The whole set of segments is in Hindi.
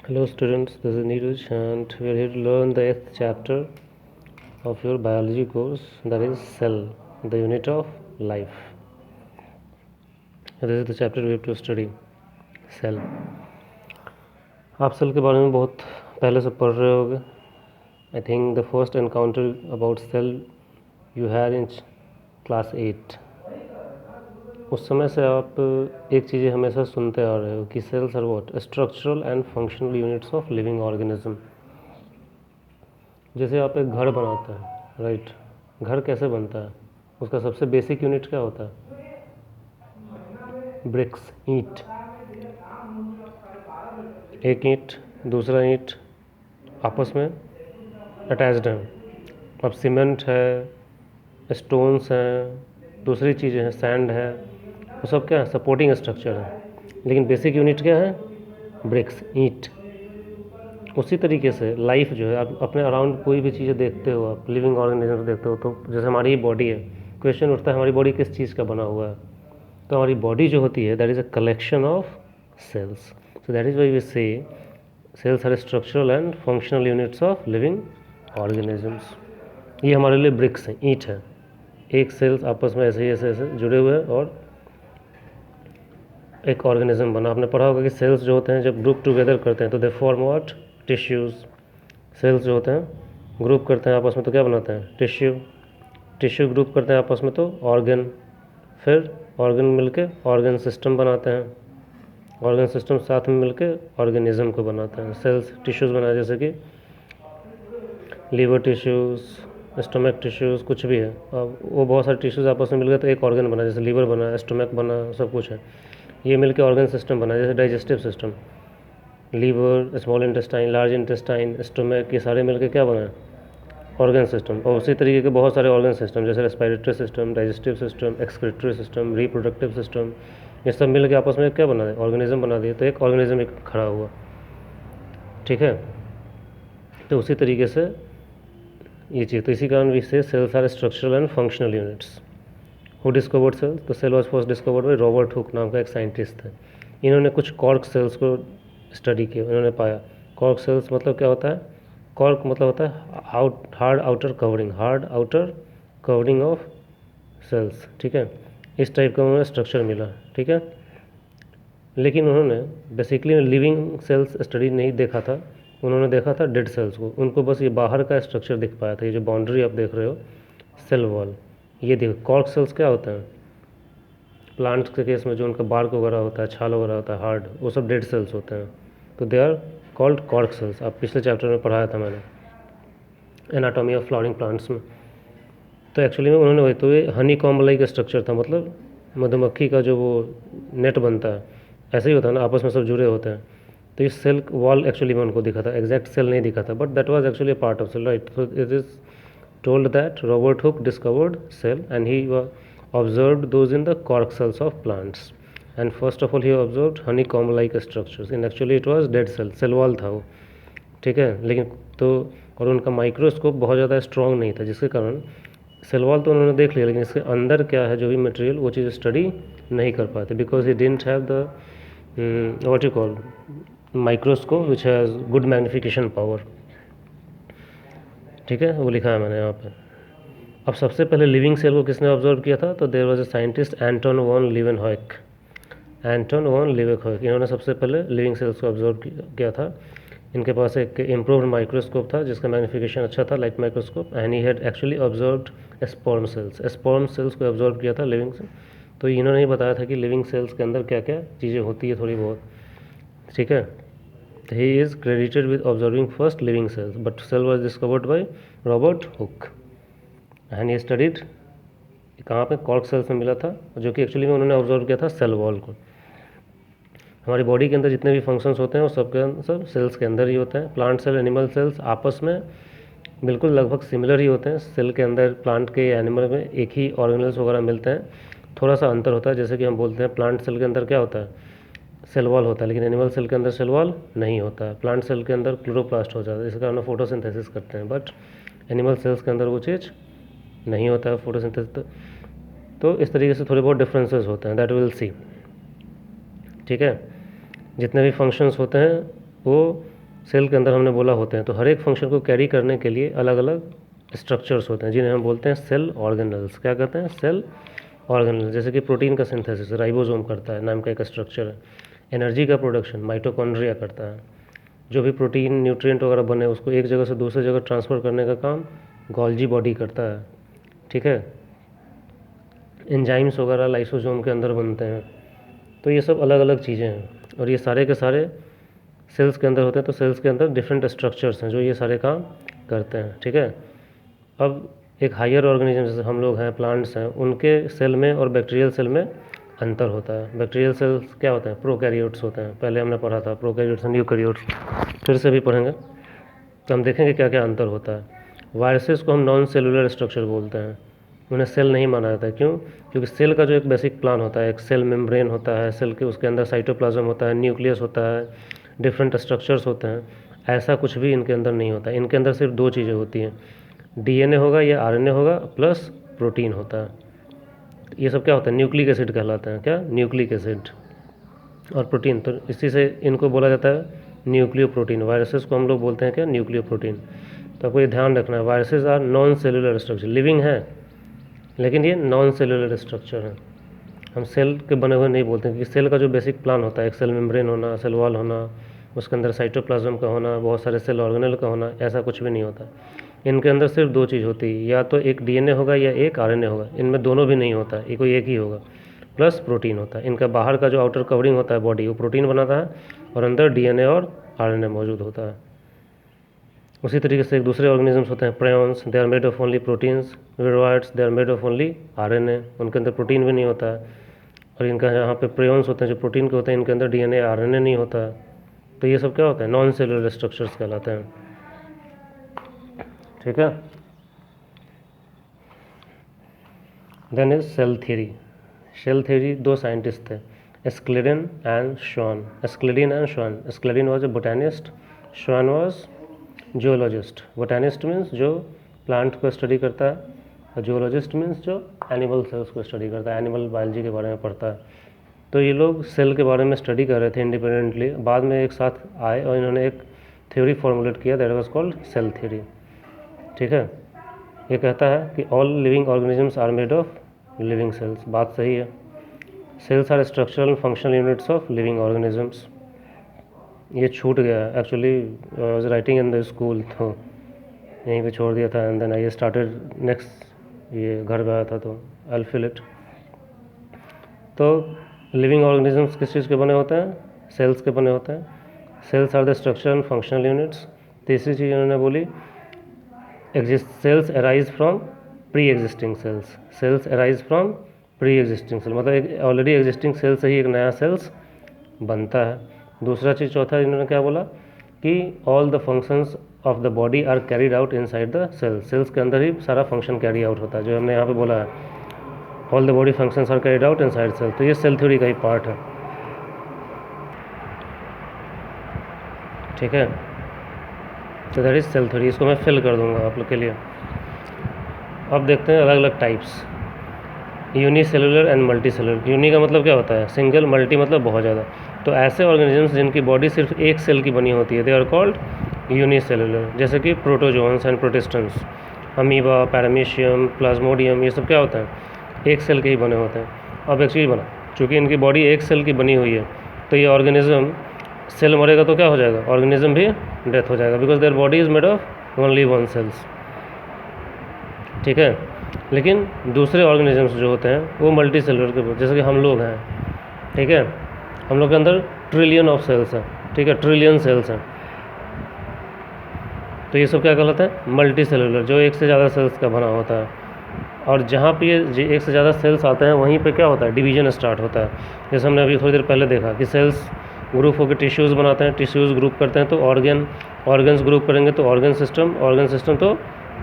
Hello students, this is Neeraj and we are here to learn the 8th chapter of your biology course, that is cell, the unit of life. This is the chapter we have to study, cell. आप सेल के बारे में बहुत पहले से पढ़ रहे होगे. I think the first encounter about cell you had in class 8. उस समय से आप एक चीज़ें हमेशा सुनते आ रहे हो कि cells are what, structural and functional units of living organism. जैसे आप एक घर बनाते हैं, राइट. घर कैसे बनता है, उसका सबसे बेसिक यूनिट क्या होता है? ब्रिक्स, ईंट. एक ईंट दूसरा ईंट आपस में अटैच्ड हैं. अब सीमेंट है, स्टोन्स हैं, दूसरी चीज़ें हैं, सैंड है, वो सब क्या है? सपोर्टिंग स्ट्रक्चर है. लेकिन बेसिक यूनिट क्या है? ब्रिक्स, ईंट. उसी तरीके से लाइफ जो है, आप अपने अराउंड कोई भी चीज़ें देखते हो, आप लिविंग ऑर्गेनिज्म देखते हो, तो जैसे हमारी बॉडी है, क्वेश्चन उठता है हमारी बॉडी किस चीज़ का बना हुआ है. तो हमारी बॉडी जो होती है that is a collection of cells. So that is why we say cells are structural and functional units of living organisms. ये हमारे लिए ब्रिक्स हैं, ईंट है. एक सेल्स आपस में ऐसे ऐसे जुड़े हुए हैं और एक ऑर्गेनिज्म बना. आपने पढ़ा होगा कि सेल्स जो होते हैं जब ग्रुप टुगेदर करते हैं तो they form what? Tissues. Cells जो होते हैं ग्रुप करते हैं आपस में तो क्या बनाते हैं? टिश्यू. टिश्यू ग्रुप करते हैं आपस में तो ऑर्गन. फिर ऑर्गन मिलके ऑर्गन सिस्टम बनाते हैं. ऑर्गन सिस्टम साथ में मिलके ऑर्गेनिज्म को बनाते हैं. सेल्स टिश्यूज़ बनाए, जैसे कि लीवर टिश्यूज़, स्टमक टिश्यूज़, कुछ भी है. अब वो बहुत सारे टिश्यूज़ आपस में मिल गए तो एक ऑर्गन बना. जैसे लीवर बना, स्टमक बना, सब कुछ है. ये मिलके ऑर्गन सिस्टम बना, जैसे digestive system. Liver, small intestine, large intestine, stomach, ये सारे मिलके क्या बना? Organ system. और उसी तरीके के बहुत सारे ऑर्गन सिस्टम, जैसे respiratory system, digestive system, excretory system, reproductive system, ये सब मिल के आपस में क्या बना है? ऑर्गेनिज्म बना दिए. तो एक ऑर्गेनिज्म एक खड़ा हुआ. ठीक है. तो उसी तरीके से ये चीज़, तो इसी कारण भी से cells are structural and functional units. Who discovered cells? तो cell was first discovered by Robert Hooke नाम का एक साइंटिस्ट है. इन्होंने कुछ कॉर्क सेल्स को स्टडी किया. इन्होंने पाया कॉर्क सेल्स मतलब क्या होता है? कॉर्क मतलब होता है hard outer covering, hard outer covering of cells. ठीक है. इस टाइप का उन्होंने स्ट्रक्चर मिला. ठीक है. लेकिन उन्होंने बेसिकली लिविंग सेल्स स्टडी नहीं देखा था. उन्होंने देखा था डेड सेल्स को. उनको बस ये बाहर का स्ट्रक्चर दिख पाया था. ये जो बाउंड्री आप देख रहे हो, सेल वॉल, ये देखो. कॉर्क सेल्स क्या होते हैं? प्लांट्स के केस में जो उनका बार्क वगैरह होता है, छाल वगैरह होता है हार्ड, वो सब डेड सेल्स होते हैं. तो they are called cork cells. आप पिछले चैप्टर में पढ़ाया था मैंने, एनाटॉमी ऑफ फ्लावरिंग प्लांट्स में. तो एक्चुअली में उन्होंने वही, तो ये हनी कॉम्ब लाइक स्ट्रक्चर था. मतलब मधुमक्खी का जो वो नेट बनता है, ऐसे ही होता है ना, आपस में सब जुड़े होते हैं. तो ये सेल वॉल एक्चुअली में उनको दिखा था. एग्जैक्ट सेल नहीं दिखा था, but that was actually a part of cell, right. So it is told that Robert Hooke discovered cell and he observed those in the cork cells of plants. And first of all he observed honeycomb like structures. In actually it was dead cell wall था वो. ठीक है. लेकिन तो और उनका माइक्रोस्कोप बहुत ज़्यादा स्ट्रॉन्ग नहीं था, जिसके कारण सेल वॉल तो उन्होंने देख लिया, लेकिन इसके अंदर क्या है जो भी मटेरियल, वो चीज़ स्टडी नहीं कर पाते. Because he didn't have the what you call microscope which has good magnification power. ठीक है. वो लिखा है मैंने यहाँ पे. अब सबसे पहले लिविंग सेल को किसने ऑब्जर्व किया था? तो there was a scientist Anton van Leeuwenhoek. Anton van Leeuwenhoek, इन्होंने सबसे पहले लिविंग सेल्स को ऑब्जर्व किया था. इनके पास एक इम्प्रूव्ड माइक्रोस्कोप था जिसका मैग्निफिकेशन अच्छा था, light microscope. And he had actually observed sperm cells. Sperm cells को ऑब्जर्व किया था लिविंग सेल. तो इन्होंने ही बताया था कि लिविंग सेल्स के अंदर क्या क्या चीज़ें होती है थोड़ी बहुत. ठीक है. He is credited with observing first living cells, but cell was discovered by Robert Hooke and he studied कहाँ पे? कॉर्क सेल्स में मिला था, जो कि एक्चुअली में उन्होंने ऑब्जर्व किया था सेल वॉल को. हमारी बॉडी के अंदर जितने भी फंक्शंस होते हैं वो सब सेल्स के अंदर ही होते हैं. प्लांट सेल, एनिमल सेल्स आपस में बिल्कुल लगभग सिमिलर ही होते हैं. सेल के अंदर प्लांट के, एनिमल में एक ही ऑर्गेनल्स वगैरह मिलते हैं. थोड़ा सा अंतर होता है, जैसे कि हम बोलते हैं प्लांट सेल के अंदर क्या होता है? सेल वॉल होता है, लेकिन एनिमल सेल के अंदर सेल वॉल नहीं होता है. प्लांट सेल के अंदर क्लोरोप्लास्ट हो जाता है, इस कारण फोटोसिंथेसिस करते हैं. बट एनिमल सेल्स के अंदर वो चीज़ नहीं होता है, फोटोसिंथेसिस. तो इस तरीके से थोड़े बहुत डिफरेंसेस होते हैं, दैट विल सी. ठीक है. जितने भी फंक्शंस होते हैं वो सेल के अंदर हमने बोला होते हैं, तो हर एक फंक्शन को कैरी करने के लिए अलग अलग स्ट्रक्चर्स होते हैं जिन्हें हम बोलते हैं सेल ऑर्गेनल्स। क्या कहते हैं? Cell organelle. जैसे कि प्रोटीन का सिंथेसिस राइबोसोम करता है, नाम का एक स्ट्रक्चर है। एनर्जी का प्रोडक्शन माइटोकॉन्ड्रिया करता है। जो भी प्रोटीन न्यूट्रिएंट वगैरह बने उसको एक जगह से दूसरी जगह ट्रांसफ़र करने का काम गोल्जी बॉडी करता है। ठीक है, एंजाइम्स वगैरह लाइसोसोम के अंदर बनते हैं। तो ये सब अलग अलग चीज़ें हैं और ये सारे के सारे सेल्स के अंदर होते हैं। तो सेल्स के अंदर डिफरेंट स्ट्रक्चर्स हैं जो ये सारे काम करते हैं। ठीक है, अब एक हायर ऑर्गेनिज्म जैसे हम लोग हैं, प्लांट्स हैं, उनके सेल में और बैक्टीरियल सेल में अंतर होता है। बैक्टीरियल सेल्स क्या होते हैं? प्रोकैरियोट्स होते हैं। पहले हमने पढ़ा था प्रोकैरियोट्स एंड यूकैरियोट्स, फिर से भी पढ़ेंगे तो हम देखेंगे क्या क्या अंतर होता है। वायरसेस को हम नॉन सेलुलर स्ट्रक्चर बोलते हैं, उन्हें सेल नहीं माना जाता है। क्यों? क्योंकि सेल का जो एक बेसिक प्लान होता है, एक सेल मेम्ब्रेन होता है, सेल के उसके अंदर साइटोप्लाज्म होता है, न्यूक्लियस होता है, डिफरेंट स्ट्रक्चर्स होते हैं, ऐसा कुछ भी इनके अंदर नहीं होता। इनके अंदर सिर्फ दो चीज़ें होती हैं, डीएनए होगा या आरएनए होगा प्लस प्रोटीन होता है। ये सब क्या होता है? न्यूक्लिक एसिड कहलाते हैं। क्या? न्यूक्लिक एसिड और प्रोटीन। तो इसी से इनको बोला जाता है न्यूक्लियो प्रोटीन। वायरसेस को हम लोग बोलते हैं क्या? Nucleoprotein. तो आपको ये ध्यान रखना है, viruses are non cellular structure. Living है लेकिन ये नॉन सेलुलर स्ट्रक्चर है। हम सेल के बने हुए नहीं बोलते, क्योंकि सेल का जो बेसिक प्लान होता है, एक सेल मेम्ब्रेन होना, सेल वॉल होना, उसके अंदर साइटोप्लाज्म का होना, बहुत सारे सेल ऑर्गेनल का होना, ऐसा कुछ भी नहीं होता। इनके अंदर सिर्फ दो चीज़ होती है, या तो एक डीएनए होगा या एक आरएनए होगा। इनमें दोनों भी नहीं होता, ये कोई एक ही होगा, प्लस प्रोटीन होता है। इनका बाहर का जो आउटर कवरिंग होता है बॉडी, वो प्रोटीन बनाता है और अंदर डीएनए और आरएनए मौजूद होता है। उसी तरीके से एक दूसरे ऑर्गेनिजम्स होते हैं prions, they are made of only proteins. Viroids, they are made of only RNA, उनके अंदर प्रोटीन भी नहीं होता है। और इनका यहाँ पे प्रेऑन्स होते हैं जो प्रोटीन के होते हैं, इनके अंदर डीएनए आरएनए नहीं होता है। तो ये सब क्या होता है? नॉन सेलुलर स्ट्रक्चर्स कहलाते हैं। ठीक है, then is cell theory. Cell theory दो साइंटिस्ट थे, Schleiden and Schwann. Schleiden and Schwann. Schleiden was a botanist, Schwann was geologist. Botanist means जो प्लांट को स्टडी करता है, और जियोलॉजिस्ट मीन्स जो एनिमल सेल्स को स्टडी करता है, एनिमल बायोलॉजी के बारे में पढ़ता है। तो ये लोग सेल के बारे में स्टडी कर रहे थे इंडिपेंडेंटली। बाद में एक साथ आए और इन्होंने एक थ्योरी फॉर्मुलेट किया, that was called cell theory. ठीक है, ये कहता है कि all living organisms are made of living cells. बात सही है। Cells are structural and functional units of living organisms. ये छूट गया actually, I was writing in the school, तो यहीं पे छोड़ दिया था। And then I started next, ये घर पे आया था तो आई फिल इट। तो लिविंग ऑर्गेनिजम्स किस चीज़ के बने होते हैं? सेल्स के बने होते हैं। Cells are the structure and functional units. तीसरी चीज़ उन्होंने बोली, cells arise from pre existing cells. Cells arise from pre existing cell, मतलब एक ऑलरेडी एग्जिस्टिंग सेल से ही एक नया सेल्स बनता है। दूसरा चीज़, चौथा इन्होंने क्या बोला कि all the functions of the body are carried out inside the cell. Cells के अंदर ही सारा फंक्शन कैरी आउट होता है, जो हमने यहाँ पे बोला है, all the body functions are carried out inside cell. तो ये सेल थ्योरी का ही पार्ट है। ठीक है, तो दैट इज सेल थ्योरी। इसको मैं फिल कर दूंगा आप लोग के लिए। अब देखते हैं अलग अलग types, unicellular and multicellular. Uni का मतलब क्या होता है? सिंगल, मल्टी मतलब बहुत ज़्यादा। तो ऐसे ऑर्गेनिजम्स जिनकी बॉडी सिर्फ एक सेल की बनी होती है, दे आर कॉल्ड यूनिसेलुलर। जैसे कि protozoans and प्रोटिस्टेंस, amoeba, paramecium, Plasmodium, ये सब क्या होता है? एक सेल के ही बने होते हैं। अब एक चीज़ बना, चूँकि इनकी बॉडी एक सेल की बनी हुई है, तो ये ऑर्गेनिज्म, सेल मरेगा तो क्या हो जाएगा? ऑर्गेनिज्म भी डेथ हो जाएगा, because their body is made of only one cells. ठीक है, लेकिन दूसरे ऑर्गेनिजम्स जो होते हैं वो मल्टी सेलुलर के, जैसे कि हम लोग हैं। ठीक है, हम लोग के अंदर ट्रिलियन ऑफ सेल्स हैं। ठीक है, ट्रिलियन सेल्स हैं। तो ये सब क्या कहलाता है? मल्टी सेलुलर, जो एक से ज़्यादा सेल्स का बना होता है। और जहाँ पे ये एक से ज़्यादा सेल्स आते हैं, वहीं पे क्या होता है? डिवीजन स्टार्ट होता है। जैसे हमने अभी थोड़ी देर पहले देखा कि सेल्स ग्रुप होकर टिश्यूज़ बनाते हैं, टिश्यूज़ ग्रुप करते हैं तो ऑर्गन्स ग्रुप करेंगे तो ऑर्गन सिस्टम तो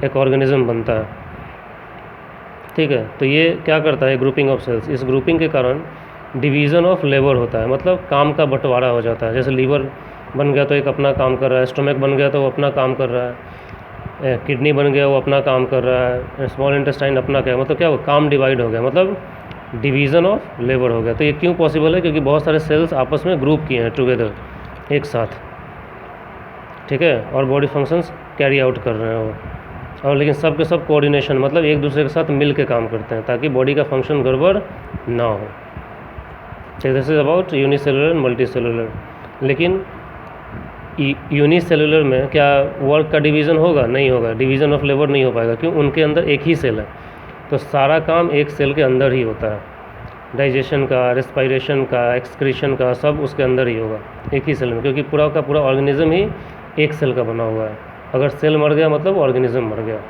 एक ऑर्गेनिज्म बनता है। ठीक है, तो ये क्या करता है? Grouping of cells. इस ग्रुपिंग के कारण डिवीज़न ऑफ लेबर होता है, मतलब काम का बंटवारा हो जाता है। जैसे लीवर बन गया तो एक अपना काम कर रहा है, स्टोमक बन गया तो वो अपना काम कर रहा है, किडनी बन गया वो अपना काम कर रहा है, स्मॉल इंटेस्टाइन अपना क्या, मतलब क्या हो? काम डिवाइड हो गया, मतलब डिवीज़न ऑफ लेबर हो गया। तो ये क्यों पॉसिबल है? क्योंकि बहुत सारे सेल्स आपस में ग्रुप किए हैं टुगेदर, एक साथ। ठीक है, और बॉडी फंक्शंस कैरी आउट कर रहे हैं वो, और लेकिन सब के सब कोऑर्डिनेशन, मतलब एक दूसरे के साथ मिल के काम करते हैं ताकि बॉडी का फंक्शन गड़बड़ ना हो। ठीक, this is about unicellular and multi cellular. लेकिन यूनिसेलुलर में क्या वर्क का डिवीज़न होगा? नहीं होगा, डिवीज़न ऑफ लेबर नहीं हो पाएगा। क्यों? उनके अंदर एक ही सेल है, तो सारा काम एक सेल के अंदर ही होता है। डाइजेशन का, रेस्पिरेशन का, एक्सक्रीशन का, सब उसके अंदर ही होगा, एक ही सेल में, क्योंकि पूरा का पूरा ऑर्गेनिज्म ही एक सेल का बना हुआ है। अगर सेल मर गया मतलब ऑर्गेनिज्म मर गया।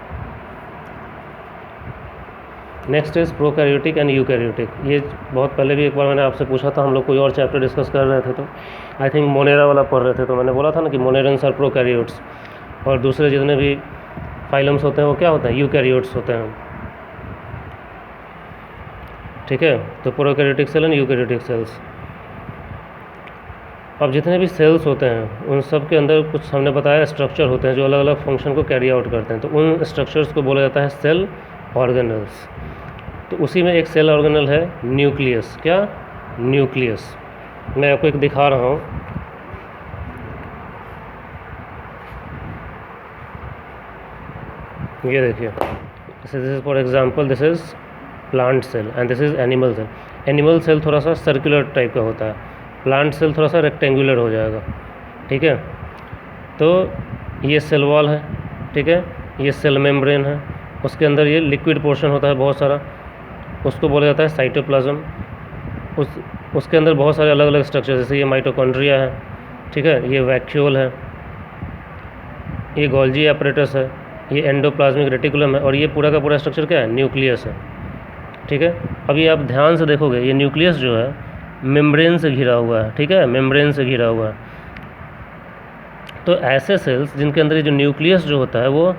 Next is prokaryotic and eukaryotic. ये बहुत पहले भी एक बार मैंने आपसे पूछा था, हम लोग कोई और चैप्टर डिस्कस कर रहे थे तो आई थिंक मोनेरा वाला पढ़ रहे थे, तो मैंने बोला था ना कि मोनेरन्स आर प्रोकैरियोट्स, और दूसरे जितने भी फाइलम्स होते हैं वो क्या होते हैं? यूकैरियोट्स होते हैं। ठीक है, तो prokaryotic cell and eukaryotic cells. अब जितने भी सेल्स होते हैं उन सब के अंदर कुछ हमने बताया स्ट्रक्चर होते हैं जो अलग अलग फंक्शन को कैरी आउट करते हैं, तो उन स्ट्रक्चर्स को बोला जाता है सेल ऑर्गेनल्स। तो उसी में एक सेल ऑर्गेनल है न्यूक्लियस। क्या? न्यूक्लियस। मैं आपको एक दिखा रहा हूँ, ये देखिए, this is for example, this is plant cell and this is animal cell. Animal cell थोड़ा सा सर्कुलर टाइप का होता है, प्लांट सेल थोड़ा सा रेक्टेंगुलर हो जाएगा। ठीक है, तो ये सेल वॉल है, ठीक है, ये सेल मेम्ब्रेन है, उसके अंदर ये लिक्विड पोर्शन होता है बहुत सारा, उसको बोला जाता है साइटोप्लाज्म। उसके अंदर बहुत सारे अलग अलग स्ट्रक्चर, जैसे ये माइटोकॉन्ड्रिया है, ठीक है, ये वैक्यूल है, ये गोल्जी एपरेटस है, ये एंडोप्लाज्मिक रेटिकुलम है, और ये पूरा का पूरा स्ट्रक्चर क्या है? न्यूक्लियस है। ठीक है, अभी आप ध्यान से देखोगे ये न्यूक्लियस जो है मेम्ब्रेन से घिरा हुआ है। ठीक है, मेम्ब्रेन से घिरा हुआ है। तो ऐसे सेल्स जिनके अंदर ये जो न्यूक्लियस जो होता है वो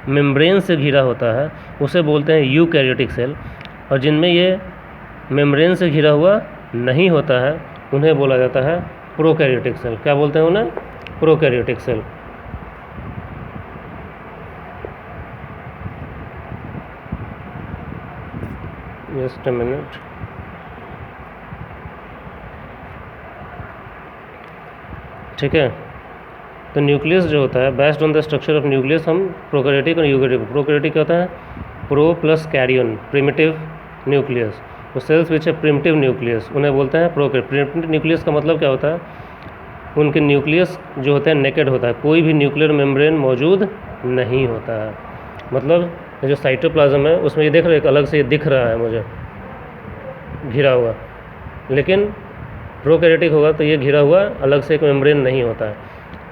मेम्ब्रेन से घिरा होता है उसे बोलते हैं यूकैरियोटिक सेल, और जिनमें ये मेम्ब्रेन से घिरा हुआ नहीं होता है उन्हें बोला जाता है प्रोकैरियोटिक सेल। क्या बोलते हैं उन्हें? Prokaryotic cell. Just a minute. ठीक है, तो न्यूक्लियस जो होता है, based on the structure of nucleus हम प्रोकैरियोटिक और यूकैरियोटिक, प्रोकैरियोटिक क्या होता है? Pro plus karyon, primitive nucleus. तो सेल्स विच है प्रिमिटिव न्यूक्लियस उन्हें बोलते हैं प्रोकैरियोटिक। प्रिमिटिव न्यूक्लियस का मतलब क्या होता है? उनके न्यूक्लियस जो होता है नेकेड होता है, कोई भी न्यूक्लियर मेम्ब्रेन मौजूद नहीं होता है। मतलब जो साइटोप्लाज्म है उसमें ये देख रहे हो एक अलग से ये दिख रहा है मुझे घिरा हुआ, लेकिन प्रोकैरियोटिक होगा तो ये घिरा हुआ अलग से एक मेम्ब्रेन नहीं होता है।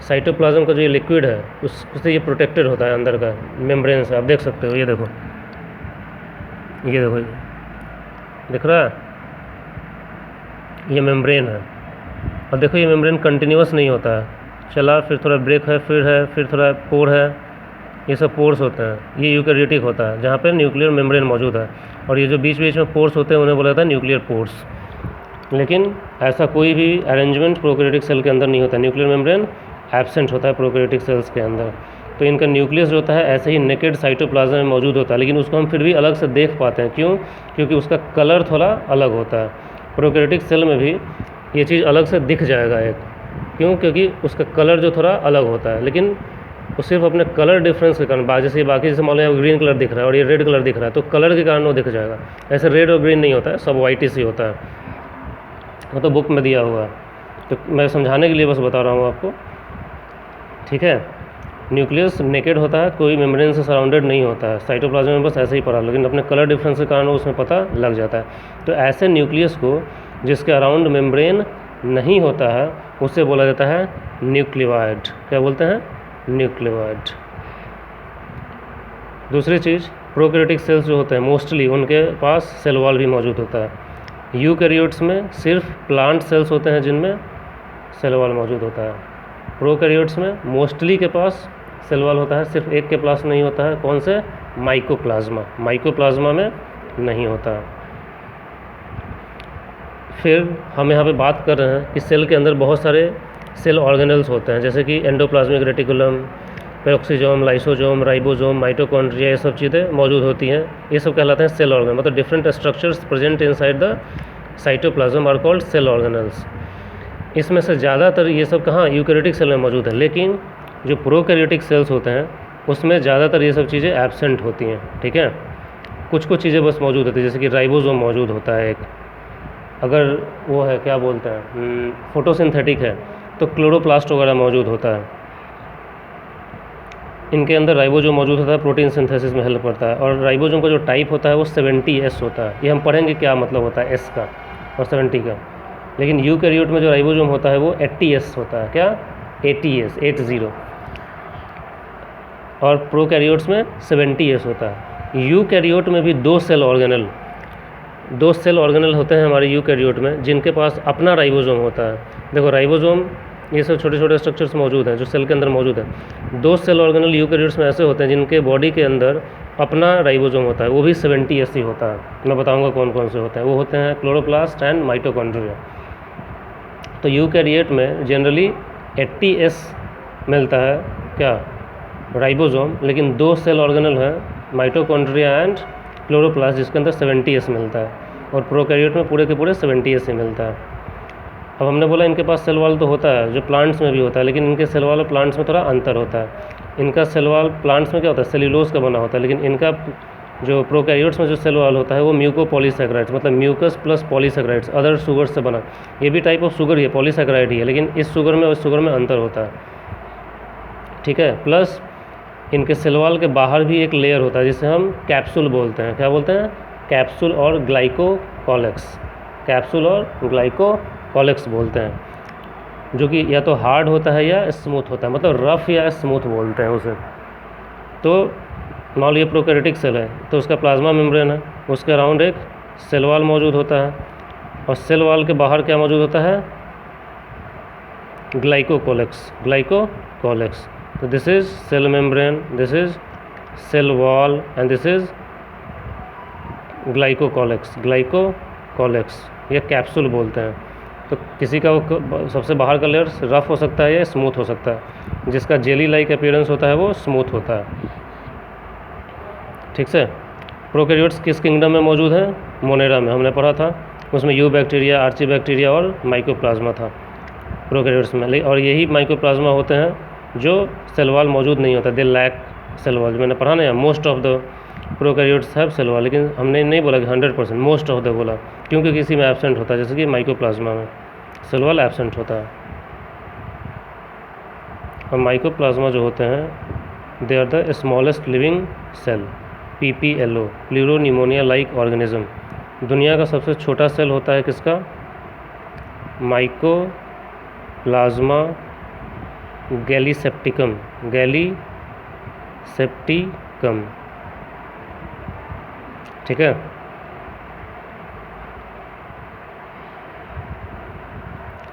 साइटोप्लाज्म का जो ये लिक्विड है उससे ये प्रोटेक्टेड होता है अंदर का मेम्ब्रेन से। आप देख सकते हो, ये देखो, ये देखो, दिख रहा है, ये मेम्ब्रेन है। और देखो ये मेम्ब्रेन कंटिन्यूस नहीं होता है, चला फिर थोड़ा ब्रेक है, फिर थोड़ा पोर है, ये सब पोर्स होते हैं। ये यूकैरियोटिक होता है जहाँ पे न्यूक्लियर मेम्ब्रेन मौजूद है, और ये जो बीच बीच में पोर्स होते हैं उन्हें बोला जाता है न्यूक्लियर पोर्स। लेकिन ऐसा कोई भी अरेंजमेंट प्रोकैरियोटिक सेल के अंदर नहीं होता, न्यूक्लियर मेम्ब्रेन एब्सेंट होता है प्रोकैरियोटिक सेल्स के अंदर। तो इनका न्यूक्लियस जो होता है ऐसे ही नेकेड साइटोप्लाज्म में मौजूद होता है, लेकिन उसको हम फिर भी अलग से देख पाते हैं। क्यों? क्योंकि उसका कलर थोड़ा अलग होता है। प्रोकैरियोटिक सेल में भी ये चीज़ अलग से दिख जाएगा एक, क्यों? क्योंकि उसका कलर जो थोड़ा अलग होता है, लेकिन वो सिर्फ अपने कलर डिफरेंस के कारण, जैसे बाकी जैसे मान लो ग्रीन कलर दिख रहा है और ये रेड कलर दिख रहा है, तो कलर के कारण वो दिख जाएगा। ऐसे रेड और ग्रीन नहीं होता है, सब वाइट ही होता है, वो तो बुक में दिया हुआ है, तो मैं समझाने के लिए बस बता रहा हूँ आपको। ठीक है, न्यूक्लियस नेकेड होता है, कोई मेम्ब्रेन से सराउंडेड नहीं होता है। साइटोप्लाज्म में बस ऐसे ही पड़ा, लेकिन अपने कलर डिफरेंस के कारण उसमें पता लग जाता है। तो ऐसे न्यूक्लियस को जिसके अराउंड मेम्ब्रेन नहीं होता है उसे बोला जाता है न्यूक्लियोइड। क्या बोलते हैं? न्यूक्लियोइड। दूसरी चीज़, प्रोकैरियोटिक सेल्स जो होते हैं मोस्टली उनके पास सेल वॉल भी मौजूद होता है। यूकैरियोट्स में सिर्फ प्लांट सेल्स होते हैं जिनमें सेल वॉल मौजूद होता है। प्रोकैरियोट्स में मोस्टली के पास सेल वॉल होता है, सिर्फ एक के पास नहीं होता है। कौन से? माइकोप्लाज्मा। माइकोप्लाज्मा में नहीं होता है। फिर हम यहाँ पे बात कर रहे हैं कि सेल के अंदर बहुत सारे सेल ऑर्गेनल्स होते हैं, जैसे कि endoplasmic reticulum, peroxisome, lysosome, ribosome, mitochondria, ये सब चीज़ें मौजूद होती हैं। ये सब कहलाते हैं सेल ऑर्गेनल, मतलब different structures present inside the cytoplasm are called cell organelles. इसमें से ज़्यादातर ये सब कहाँ? यूकैरियोटिक सेल में मौजूद है, लेकिन जो प्रोकैरियोटिक सेल्स होते हैं उसमें ज़्यादातर ये सब चीज़ें एब्सेंट होती हैं, ठीक है। कुछ कुछ चीज़ें बस मौजूद होती है, जैसे कि राइबोसोम मौजूद होता है एक, अगर वो है क्या बोलते हैं फोटोसिंथेटिक है तो क्लोरोप्लास्ट वगैरह मौजूद होता है, इनके अंदर राइबोसोम मौजूद होता है, प्रोटीन सिंथेसिस में हेल्प करता है। और राइबोसोम का जो टाइप होता है वो 70S होता है, ये हम पढ़ेंगे क्या मतलब होता है S का और 70 का। लेकिन यूकैरियोट में जो राइबोसोम होता है वो 80S होता है, क्या 80S 80, और प्रोकैरियोट्स में 70S होता है। यूकैरियोट में भी दो सेल ऑर्गेनल होते हैं हमारे यूकैरियोट में, जिनके पास अपना राइबोसोम होता है। देखो राइबोसोम ये सब छोटे छोटे स्ट्रक्चर्स मौजूद हैं जो सेल के अंदर मौजूद है। दो सेल ऑर्गेनल यूकैरियोट्स में ऐसे होते हैं जिनके बॉडी के अंदर अपना राइबोसोम होता है, वो भी 70S ही होता है। मैं बताऊंगा कौन कौन से होते हैं। वो होते हैं क्लोरोप्लास्ट एंड माइटोकॉन्ड्रिया। तो यूकैरियोट में जनरली 80S मिलता है क्या राइबोसोम, लेकिन दो सेल ऑर्गेनल है माइटोकॉन्ड्रिया एंड क्लोरोप्लास्ट जिसके अंदर 70S मिलता है, और प्रोकैरियोट में पूरे के पूरे 70S ही मिलता है। अब हमने बोला इनके पास सेल वॉल तो होता है जो प्लांट्स में भी होता है, लेकिन इनके सेल वॉल और प्लांट्स में थोड़ा अंतर होता है। इनका सेल वॉल प्लांट्स में क्या होता है सेल्यूलोज का बना होता है, लेकिन इनका जो प्रोकैरियोट्स में जो सेल वॉल होता है वो म्यूकोपॉलीसैकेराइड्स मतलब mucus plus polysaccharides other sugar से बना। ये भी टाइप ऑफ शुगर ही है, पॉलीसैकेराइड ही है, लेकिन इस शुगर में उस शुगर में अंतर होता है, ठीक है। प्लस इनके सेल वॉल के बाहर भी एक लेयर होता है जिसे हम कैप्सूल बोलते हैं। क्या बोलते हैं? कैप्सूल और ग्लाइकोकॉलेक्स, कैप्सूल और ग्लाइकोकॉलेक्स बोलते हैं, जो कि या तो हार्ड होता है या स्मूथ होता है, मतलब रफ या स्मूथ बोलते हैं उसे। तो मान लीजिए प्रोकैरियोटिक सेल है तो उसका प्लाज्मा मेम्ब्रेन है, उसके अराउंड एक सेल वॉल मौजूद होता है, और सेल वॉल के बाहर क्या मौजूद होता है? ग्लाइकोकॉलेक्स। तो this is cell membrane, this is cell wall and this is glycocalyx, ये कैप्सूल बोलते हैं। तो किसी का वो सबसे बाहर का लेयर रफ हो सकता है या स्मूथ हो सकता है, जिसका जेली लाइक अपीयरेंस होता है वो स्मूथ होता है, ठीक से। प्रोकैरियोट्स किस किंगडम में मौजूद है? मोनेरा में, हमने पढ़ा था। उसमें यू बैक्टीरिया, आर्ची बैक्टीरिया और माइकोप्लाज्मा था प्रोकैरियोट्स में। और यही माइकोप्लाज्मा होते हैं जो सेल वॉल मौजूद नहीं होता, दे लैक सेल वॉल। मैंने पढ़ा ना, most of the prokaryotes have cell wall, लेकिन हमने नहीं बोला कि 100%, मोस्ट ऑफ द बोला, क्योंकि किसी में एब्सेंट होता है, जैसे कि माइकोप्लाज्मा में सेल वॉल एब्सेंट होता है। और माइकोप्लाज्मा जो होते हैं they are the smallest living cell, PPLO, pleuropneumonia like organism. दुनिया का सबसे छोटा सेल होता है किसका? माइकोप्लाज्मा गैलीसेप्टिकम, ठीक है।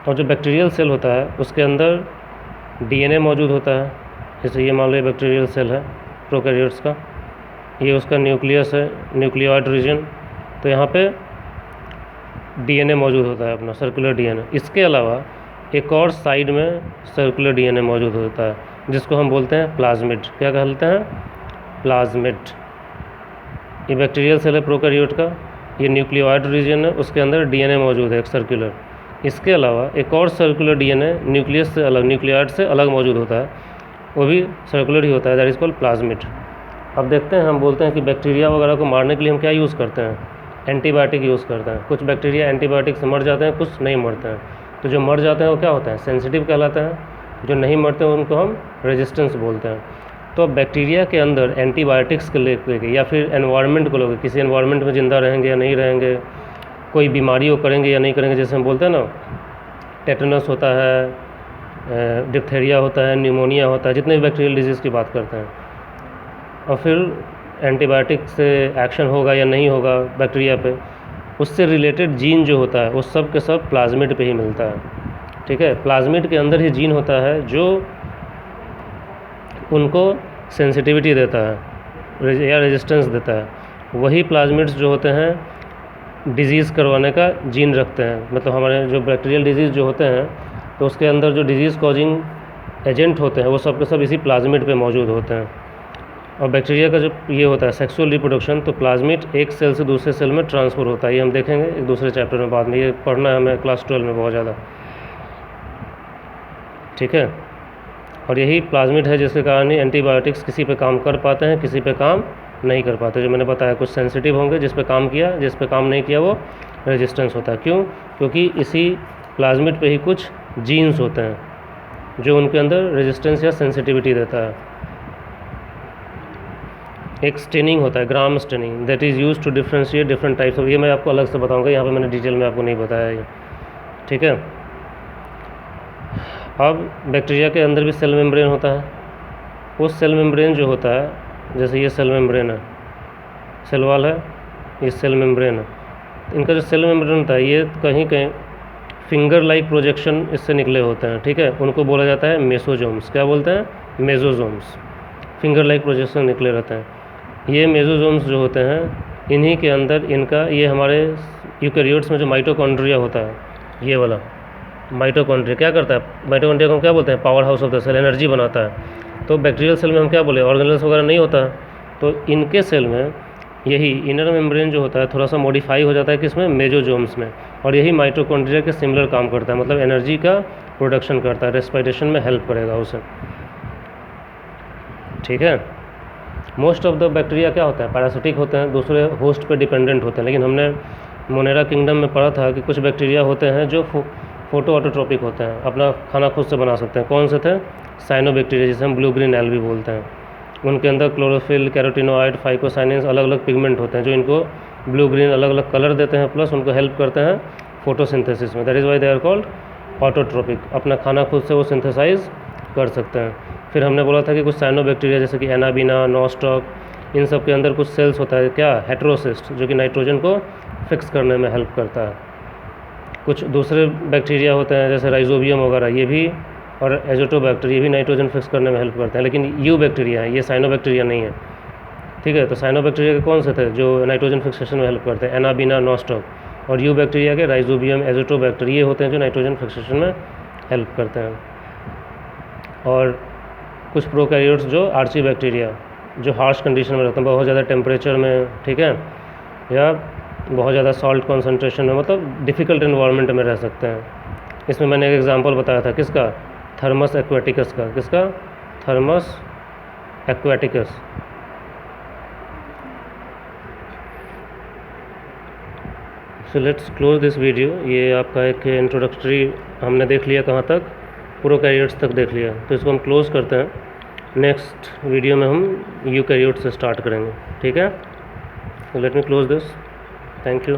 और जो बैक्टीरियल सेल होता है उसके अंदर DNA मौजूद होता है, जैसे ये मान लो बैक्टीरियल सेल है प्रोकैरियोट्स का, ये उसका न्यूक्लियस है, न्यूक्लियोइड रीजन। तो यहाँ पे DNA मौजूद होता है अपना, सर्कुलर DNA। इसके अलावा एक और साइड में सर्कुलर DNA मौजूद होता है जिसको हम बोलते हैं प्लाज्मिड। क्या कहते हैं? प्लाज्मिड। ये बैक्टीरियल सेल है प्रोकैरियोट का, ये न्यूक्लियोइड रीजन है, उसके अंदर DNA मौजूद है एक सर्कुलर। इसके अलावा एक और सर्कुलर DNA न्यूक्लियस से अलग, न्यूक्लियोइड से अलग मौजूद होता है, वो भी सर्कुलर ही होता है, दैट इज़ कॉल्ड प्लाज्मिड। अब देखते हैं, हम बोलते हैं कि बैक्टीरिया वगैरह को मारने के लिए हम क्या यूज़ करते हैं? एंटीबायोटिक यूज़ करते हैं। कुछ बैक्टीरिया एंटीबायोटिक से मर जाते हैं, कुछ नहीं मरते हैं। तो जो मर जाते हैं वो क्या होते हैं? सेंसिटिव कहलाते हैं। जो नहीं मरते हैं उनको हम रेजिस्टेंस बोलते हैं। तो बैक्टीरिया के अंदर एंटीबायोटिक्स को लेकर या फिर एनवायरनमेंट को लेकर, किसी एनवायरनमेंट में ज़िंदा रहेंगे या नहीं रहेंगे, कोई बीमारी वो करेंगे या नहीं करेंगे, जैसे हम बोलते हैं ना टेटनस होता है, डिप्थेरिया होता है, न्यूमोनिया होता है, जितने भी बैक्टीरियल डिजीज़ की बात करते हैं, और फिर एंटीबायोटिक से एक्शन होगा या नहीं होगा बैक्टीरिया पे, उससे रिलेटेड जीन जो होता है वो सब के सब प्लाज्मिड पे ही मिलता है, ठीक है। प्लाज्मिड के अंदर ही जीन होता है जो उनको सेंसिटिविटी देता है या रेजिस्टेंस देता है। वही प्लाज्मिड्स जो होते हैं डिजीज़ करवाने का जीन रखते हैं। मतलब हमारे जो बैक्टीरियल डिजीज़ जो होते हैं तो उसके अंदर जो डिजीज़ कॉजिंग एजेंट होते हैं वो सब के सब इसी प्लाज्मिड पे मौजूद होते हैं। और बैक्टीरिया का जो ये होता है सेक्सुअल रिप्रोडक्शन, तो प्लाज्मिड एक सेल से दूसरे सेल में ट्रांसफ़र होता है। ये हम देखेंगे एक दूसरे चैप्टर में बाद में, ये पढ़ना है हमें क्लास 12 में बहुत ज़्यादा, ठीक है। और यही प्लाज्मिड है जिसके कारण एंटीबायोटिक्स किसी पे काम कर पाते हैं, किसी पे काम नहीं कर पाते। जो मैंने बताया कुछ सेंसिटिव होंगे, जिस पे काम किया, जिस पे काम नहीं किया वो रेजिस्टेंस होता है। क्यों? क्योंकि इसी प्लाज्मिड पे ही कुछ जीन्स होते हैं जो उनके अंदर रेजिस्टेंस या सेंसिटिविटी देता है। एक स्टेनिंग होता है, Gram staining, that is use to differentiate different types of, ये मैं आपको अलग से बताऊंगा, यहाँ पे मैंने डिटेल में आपको नहीं बताया ये, ठीक है। अब बैक्टीरिया के अंदर भी सेल मेम्ब्रेन होता है। उस सेल मेम्ब्रेन जो होता है, जैसे ये सेल मेम्ब्रेन है, सेल वॉल है, ये सेल मेम्ब्रेन है, इनका जो सेल मेम्ब्रेन होता है ये कहीं कहीं फिंगर लाइक प्रोजेक्शन इससे निकले होते हैं, ठीक है। उनको बोला जाता है मेसोजोम्स। क्या बोलते हैं? मेसोजोम्स। फिंगर लाइक प्रोजेक्शन निकले रहते हैं। ये मेसोजोम्स जो होते हैं, इन्हीं के अंदर इनका, ये हमारे यूकेरियोट्स में जो माइटोकॉन्ड्रिया होता है, ये वाला माइटोकॉन्ड्रिया क्या करता है? माइटोकॉन्ड्रिया को हम क्या बोलते हैं? Powerhouse of the cell, energy बनाता है। तो बैक्टीरियल सेल में हम क्या बोले? ऑर्गेनेल्स वगैरह नहीं होता है। तो इनके सेल में यही इनर मेम्ब्रेन जो होता है थोड़ा सा मॉडिफाई हो जाता है, किसमें? मेसोजोम्स में। और यही माइटोकॉन्ड्रिया के सिमिलर काम करता है, मतलब एनर्जी का प्रोडक्शन करता है, रेस्पिरेशन में हेल्प करेगा उसे, ठीक है। मोस्ट ऑफ द बैक्टीरिया क्या होता है? पैरासिटिक होते हैं, दूसरे होस्ट पे डिपेंडेंट होते हैं। लेकिन हमने मोनेरा किंगडम में पढ़ा था कि कुछ बैक्टीरिया होते हैं जो फोटो ऑटोट्रोपिक होते हैं, अपना खाना खुद से बना सकते हैं। कौन से थे? साइनोबैक्टीरिया, जिसे हम ब्लू ग्रीन एल्गी बोलते हैं। उनके अंदर क्लोरोफिल, कैरोटिनोइड, फाइकोसाइनिन्स, अलग अलग पिगमेंट होते हैं जो इनको ब्लू ग्रीन अलग अलग कलर देते हैं, प्लस उनको हेल्प करते हैं फोटोसिंथेसिस में। That is why they are called autotrophic. अपना खाना खुद से वो सिंथेसाइज कर सकते हैं। फिर हमने बोला था कि कुछ साइनोबैक्टीरिया जैसे कि एनाबिना, नॉस्टॉक, इन सब के अंदर कुछ सेल्स होता है, क्या? हेटेरोसिस्ट, जो कि नाइट्रोजन को फिक्स करने में हेल्प करता है। कुछ दूसरे बैक्टीरिया होते हैं जैसे राइजोबियम वगैरह, ये भी, और एजोटोबैक्टर, ये भी नाइट्रोजन फिक्स करने में हेल्प करते हैं। लेकिन यू बैक्टीरिया है, ये साइनोबैक्टीरिया नहीं है, ठीक है। तो साइनोबैक्टीरिया के कौन से थे जो नाइट्रोजन फिक्सेशन में हेल्प करते हैं? Anabaena, nostoc. और यू बैक्टीरिया के राइजोबियम, एजोटोबैक्टर, ये होते हैं जो नाइट्रोजन फिक्सेशन में हेल्प करते हैं। और कुछ प्रोकैरियोट्स जो आर्ची बैक्टीरिया, जो हार्श कंडीशन में रहते हैं, बहुत ज़्यादा टेम्परेचर में, ठीक है, या बहुत ज़्यादा सॉल्ट कॉन्सेंट्रेशन में, मतलब डिफ़िकल्ट इन्वायरमेंट में रह सकते हैं। इसमें मैंने एक एग्जांपल बताया था, किसका? थर्मस एक्वेटिकस का। किसका? Thermus aquaticus. So let's close this video. ये आपका एक इंट्रोडक्टरी हमने देख लिया, कहाँ तक? प्रोकैरियोट्स तक देख लिया। तो इसको हम क्लोज करते हैं। नेक्स्ट वीडियो में हम यूकैरियोट्स से स्टार्ट करेंगे, ठीक है। Let me close this. Thank you.